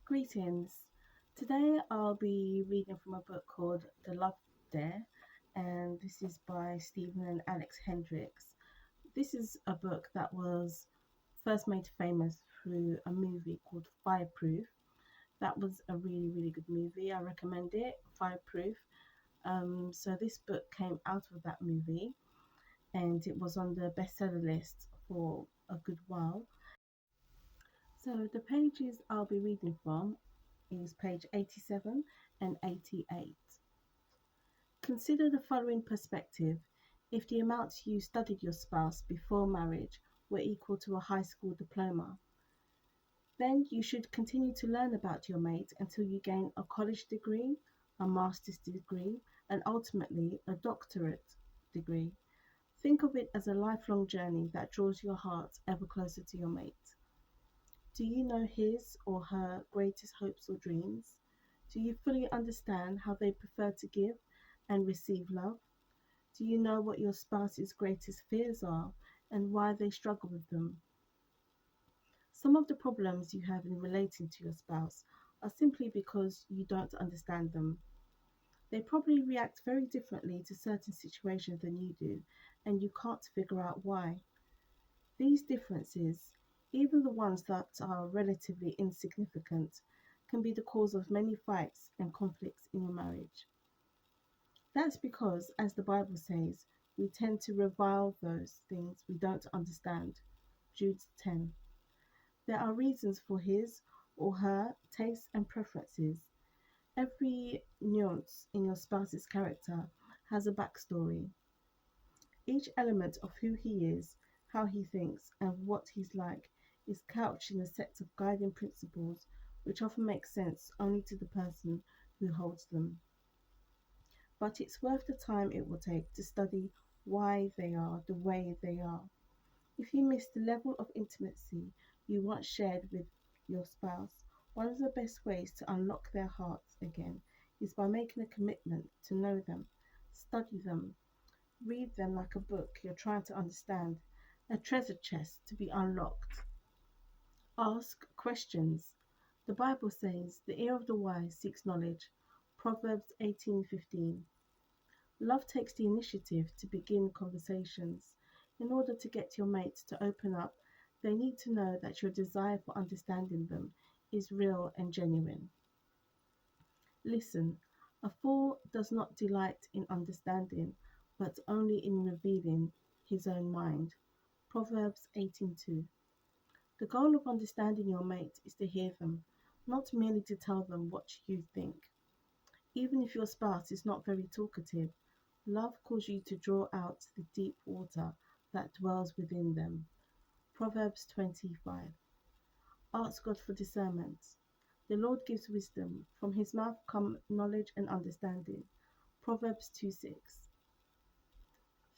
Greetings. Today I'll be reading from a book called The Love Dare, and this is by Stephen and Alex Hendricks. This is a book that was first made famous through a movie called Fireproof. That was a really, really good movie. I recommend it, Fireproof. So this book came out of that movie and it was on the bestseller list for a good while. So the pages I'll be reading from is page 87 and 88. Consider the following perspective. If the amounts you studied your spouse before marriage were equal to a high school diploma, then you should continue to learn about your mate until you gain a college degree, a master's degree, and ultimately a doctorate degree. Think of it as a lifelong journey that draws your heart ever closer to your mate. Do you know his or her greatest hopes or dreams? Do you fully understand how they prefer to give and receive love? Do you know what your spouse's greatest fears are and why they struggle with them? Some of the problems you have in relating to your spouse are simply because you don't understand them. They probably react very differently to certain situations than you do, and you can't figure out why. These differences, even the ones that are relatively insignificant, can be the cause of many fights and conflicts in your marriage. That's because, as the Bible says, we tend to revile those things we don't understand. Jude 10. There are reasons for his or her tastes and preferences. Every nuance in your spouse's character has a backstory. Each element of who he is, how he thinks, and what he's like is couched in a set of guiding principles which often make sense only to the person who holds them. But it's worth the time it will take to study why they are the way they are. If you miss the level of intimacy you once shared with your spouse, one of the best ways to unlock their hearts again is by making a commitment to know them, study them, read them like a book you're trying to understand, a treasure chest to be unlocked. Ask questions. The Bible says, "The ear of the wise seeks knowledge." Proverbs 18:15. Love takes the initiative to begin conversations. In order to get your mate to open up, they need to know that your desire for understanding them is real and genuine. Listen, a fool does not delight in understanding, but only in revealing his own mind. Proverbs 18:2. The goal of understanding your mate is to hear them, not merely to tell them what you think. Even if your spouse is not very talkative, love calls you to draw out the deep water that dwells within them. Proverbs 25. Ask God for discernment. The Lord gives wisdom. From his mouth come knowledge and understanding. Proverbs 2:6.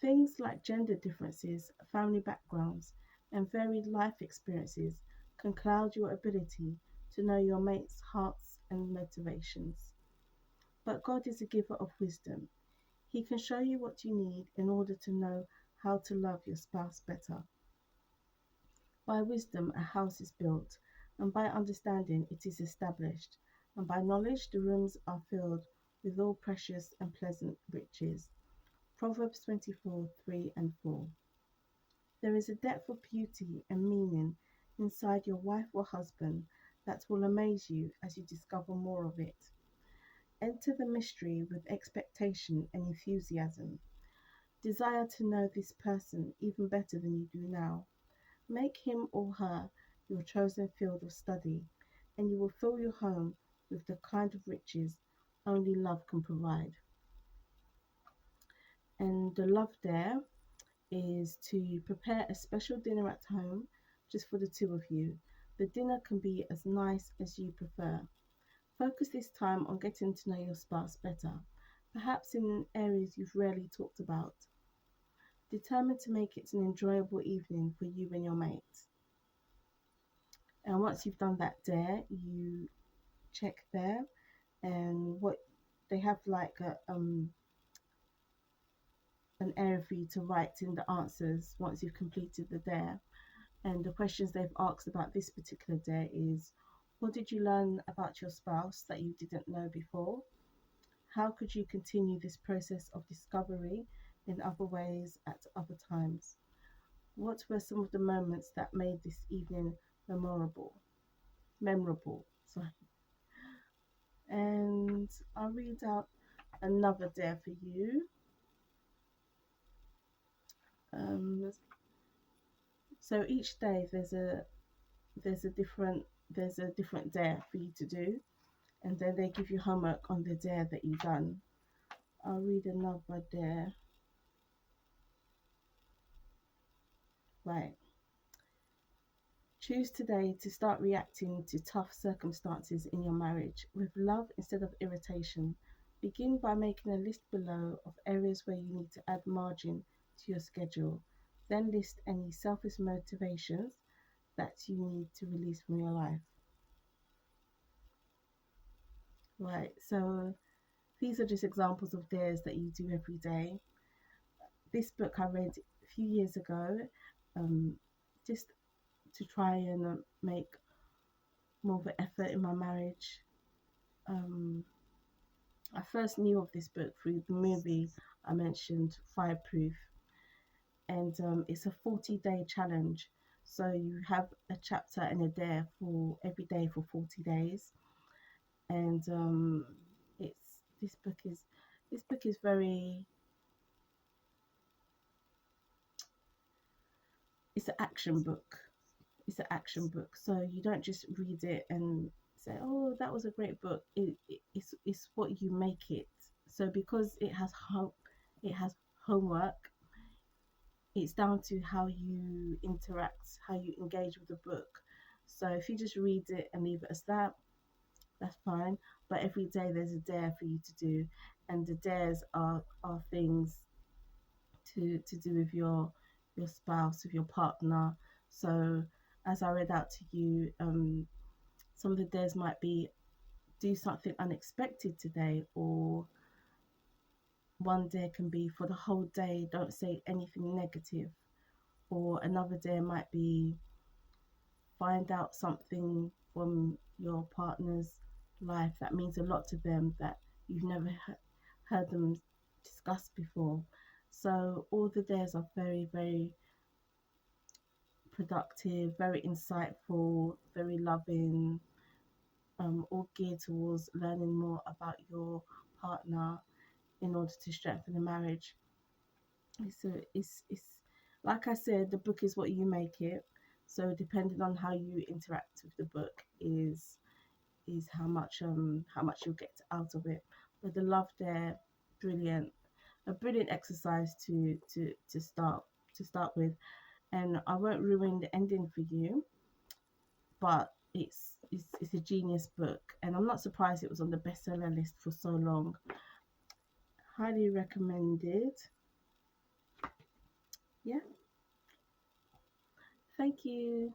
Things like gender differences, family backgrounds, and varied life experiences can cloud your ability to know your mate's hearts and motivations. But God is a giver of wisdom. He can show you what you need in order to know how to love your spouse better. By wisdom a house is built, and by understanding it is established, and by knowledge the rooms are filled with all precious and pleasant riches. Proverbs 24:3 and 4. There is a depth of beauty and meaning inside your wife or husband that will amaze you as you discover more of it. Enter the mystery with expectation and enthusiasm. Desire to know this person even better than you do now. Make him or her your chosen field of study, and you will fill your home with the kind of riches only love can provide. And the love there is to prepare a special dinner at home just for the two of you. The dinner can be as nice as you prefer. Focus this time on getting to know your spouse better, perhaps in areas you've rarely talked about. Determine to make it an enjoyable evening for you and your mate. And once you've done that there, you check there and what they have like an area for you to write in the answers once you've completed the dare. And the questions they've asked about this particular dare is What did you learn about your spouse that you didn't know before? How could you continue this process of discovery in other ways at other times? What were some of the moments that made this evening memorable? Memorable, sorry. And I'll read out another dare for you. Um, so each day there's a different there's a different dare for you to do, and then they give you homework on the dare that you've done. I'll read another dare. Right. Choose today to start reacting to tough circumstances in your marriage with love instead of irritation. Begin by making a list below of areas where you need to add margin to your schedule. Then list any selfish motivations that you need to release from your life. Right, so these are just examples of dares that you do every day. This book I read a few years ago, um, just to try and make more of an effort in my marriage. Um, I first knew of this book through the movie I mentioned, Fireproof, and it's a 40-day challenge. So you have a chapter and a dare for every day for 40 days, and it's this book is very it's an action book. It's an action book, so you don't just read it and say, "Oh, that was a great book." It's what you make it. So because it has homework, it's down to how you interact, how you engage with the book. So if you just read it and leave it as that, that's fine. But every day there's a dare for you to do, and the dares are things to do with your spouse, with your partner. So as I read out to you, some of the dares might be do something unexpected today, or one dare can be for the whole day don't say anything negative, or another dare might be find out something from your partner's life that means a lot to them that you've never heard them discuss before. So all the days are very, very productive, very insightful, very loving, all geared towards learning more about your partner in order to strengthen the marriage. It's like I said, the book is what you make it. So depending on how you interact with the book is how much you'll get out of it. But the love there, brilliant, a brilliant exercise to start with. And I won't ruin the ending for you, but it's a genius book, and I'm not surprised it was on the bestseller list for so long. Highly recommended. Yeah, thank you.